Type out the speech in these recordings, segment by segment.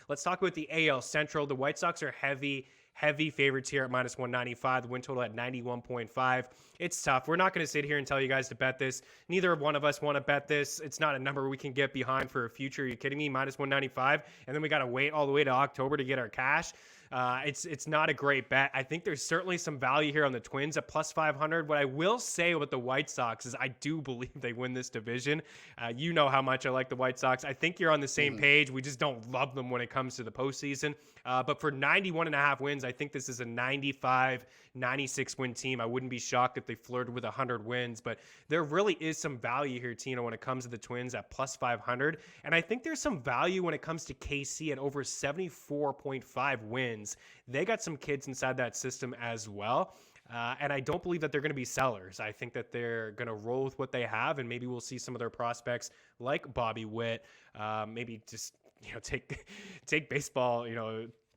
Let's talk about the AL Central. The White Sox are heavy favorites here at minus 195. The win total at 91.5. It's tough. We're not going to sit here and tell you guys to bet this. Neither one of us want to bet this. It's not a number we can get behind for a future. Are you kidding me? Minus 195. And then we got to wait all the way to October to get our cash. It's not a great bet. I think there's certainly some value here on the Twins at plus 500. What I will say about the White Sox is I do believe they win this division. You know how much I like the White Sox. I think you're on the same page. We just don't love them when it comes to the postseason. But for 91.5 wins, I think this is a 95, 96 win team. I wouldn't be shocked if they flirted with 100 wins, but there really is some value here, Tino, when it comes to the Twins at plus 500. And I think there's some value when it comes to KC at over 74.5 wins. They got some kids inside that system as well. And I don't believe that they're going to be sellers. I think that they're going to roll with what they have, and maybe we'll see some of their prospects like Bobby Witt, maybe just, take baseball,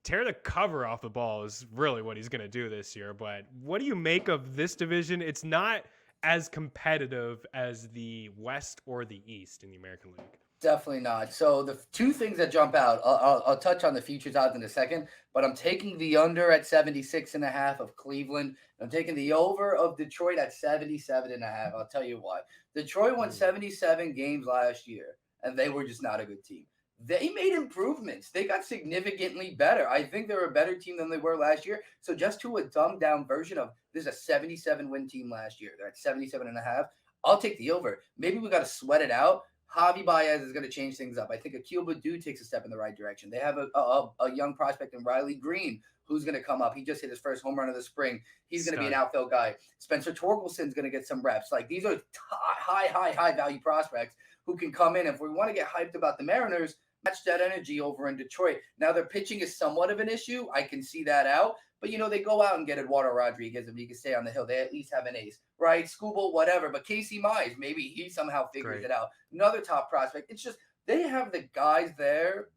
tear the cover off the ball is really what he's going to do this year. But what do you make of this division? It's not as competitive as the West or the East in the American League. Definitely not. So the two things that jump out, I'll touch on the futures odds in a second, but I'm taking the under at 76.5 of Cleveland. I'm taking the over of Detroit at 77.5. I'll tell you why. Detroit won 77 games last year, and they were just not a good team. They made improvements. They got significantly better. I think they're a better team than they were last year. So just to a dumbed down version of this is a 77 win team last year. They're at 77.5. I'll take the over. Maybe we got to sweat it out. Javi Baez is going to change things up. I think Akil Baddoo takes a step in the right direction. They have a young prospect in Riley Green who's going to come up. He just hit his first home run of the spring. He's going to be an outfield guy. Spencer Torkelson's going to get some reps. Like, these are high value prospects who can come in. If we want to get hyped about the Mariners, match that energy over in Detroit. Now, their pitching is somewhat of an issue. I can see that out. But, they go out and get Eduardo Rodriguez if he can stay on the hill. They at least have an ace, right? Skubal, whatever. But Casey Mize, maybe he somehow figures it out. Another top prospect. It's just they have the guys there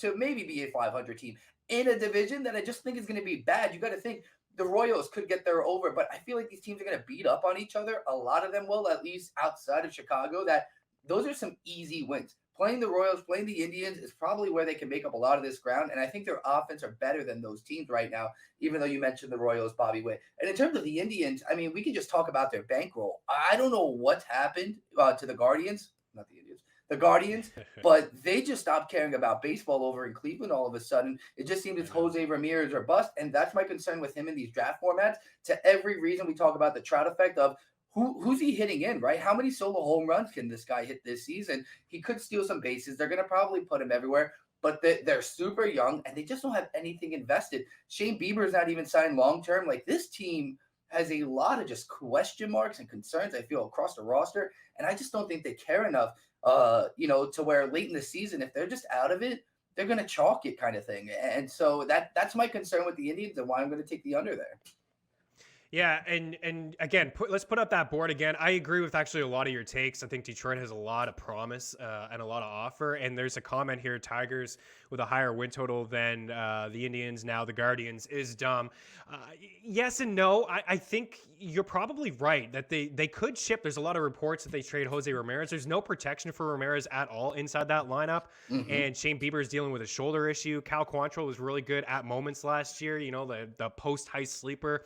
to maybe be a 500 team in a division that I just think is going to be bad. You got to think the Royals could get there over, but I feel like these teams are going to beat up on each other. A lot of them will, at least outside of Chicago. Those are some easy wins. Playing the Royals, playing the Indians is probably where they can make up a lot of this ground. And I think their offense are better than those teams right now, even though you mentioned the Royals, Bobby Witt. And in terms of the Indians, I mean, we can just talk about their bankroll. I don't know what's happened to the Guardians, not the Indians, the Guardians, but they just stopped caring about baseball over in Cleveland all of a sudden. It just seems it's Jose Ramirez or bust. And that's my concern with him in these draft formats. To every reason we talk about the Trout effect of, who's he hitting in, right? How many solo home runs can this guy hit this season? He could steal some bases. They're going to probably put him everywhere, but they're super young, and they just don't have anything invested. Shane Bieber's not even signed long-term. Like, this team has a lot of just question marks and concerns, I feel, across the roster, and I just don't think they care enough, to where late in the season, if they're just out of it, they're going to chalk it kind of thing. And so that's my concern with the Indians and why I'm going to take the under there. Yeah, and again, let's put up that board again. I agree with actually a lot of your takes. I think Detroit has a lot of promise and a lot of offer. And there's a comment here, Tigers with a higher win total than the Indians, now the Guardians, is dumb. Yes and no. I think you're probably right that they could ship. There's a lot of reports that they trade Jose Ramirez. There's no protection for Ramirez at all inside that lineup. And Shane Bieber is dealing with a shoulder issue. Cal Quantrill was really good at moments last year, the post-high sleeper.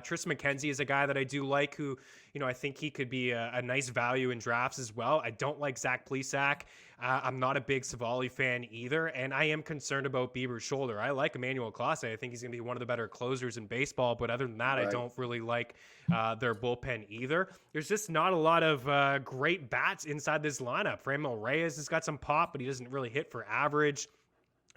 Tristan McKenzie is a guy that I do like who, I think he could be a nice value in drafts as well. I don't like Zach Plesac. I'm not a big Savali fan either, and I am concerned about Bieber's shoulder. I like Emmanuel Clase. I think he's going to be one of the better closers in baseball, but other than that, I don't really like their bullpen either. There's just not a lot of great bats inside this lineup. Franmil Reyes has got some pop, but he doesn't really hit for average.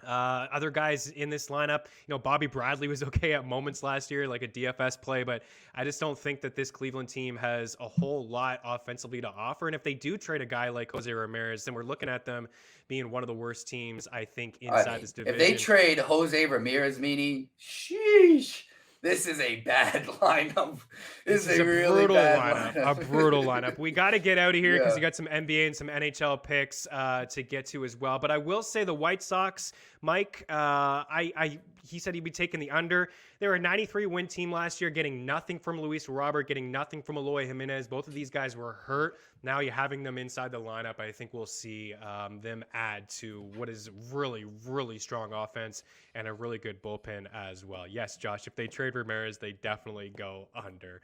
Other guys in this lineup, Bobby Bradley was okay at moments last year, like a DFS play, but I just don't think that this Cleveland team has a whole lot offensively to offer. And if they do trade a guy like Jose Ramirez, then we're looking at them being one of the worst teams, I think, inside this division. If they trade Jose Ramirez, Meaney, sheesh. This is a bad lineup. This is a really bad lineup. A brutal lineup. We got to get out of here because you got some NBA and some NHL picks to get to as well. But I will say the White Sox Mike, he said he'd be taking the under. They were a 93-win team last year, getting nothing from Luis Robert, getting nothing from Eloy Jimenez. Both of these guys were hurt. Now you're having them inside the lineup. I think we'll see them add to what is really, really strong offense and a really good bullpen as well. Yes, Josh, if they trade Ramirez, they definitely go under.